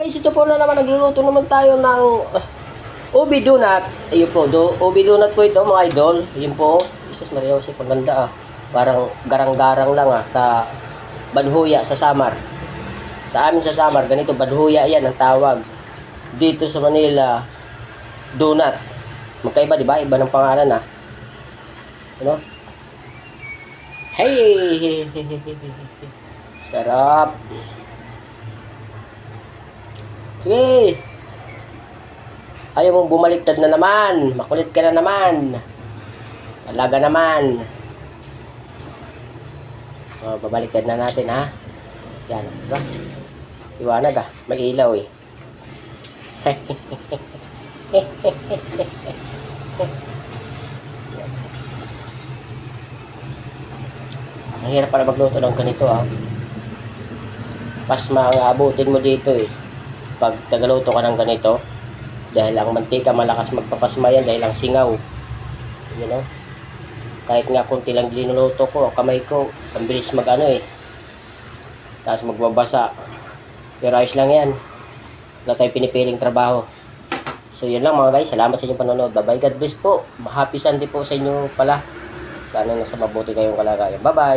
Guys, ito po na naman, nagluluto naman tayo ng ubi donut. Ayun po, ubi donut po ito mga idol. Ayun po, Jesus Maria Jose, paganda ah. Parang garang-garang lang ah, sa Banhuya, sa Samar. Sa amin sa Samar, ganito, Banhuya yan ang tawag. Dito sa Manila, donut. Magkaiba, di ba? Iba ng pangalan ah. Ano? Hey! Sarap! Sige! Ayaw mong bumaliktad na naman. Makulit ka na naman. Talaga naman. O, babaliktad na natin ha. Yan. Diba? Iwanag ah. May ilaw eh. Ang hirap pala magluto ng ganito ah. Pasma ang abutin mo dito eh. Pag tagaluto ka ng ganito, dahil ang mantika malakas magpapasma yan, dahil ang singaw, you know, kahit nga kunti lang dinuluto ko, ang kamay ko ang bilis mag ano eh, tapos magbabasa, pero ayos lang yan, wala tayong pinipiling trabaho. So yun lang mga guys, salamat sa inyong panonood, bye bye, God bless po, happy Sunday po sa inyo pala, sana nasa mabuti kayong kalagayan, bye bye.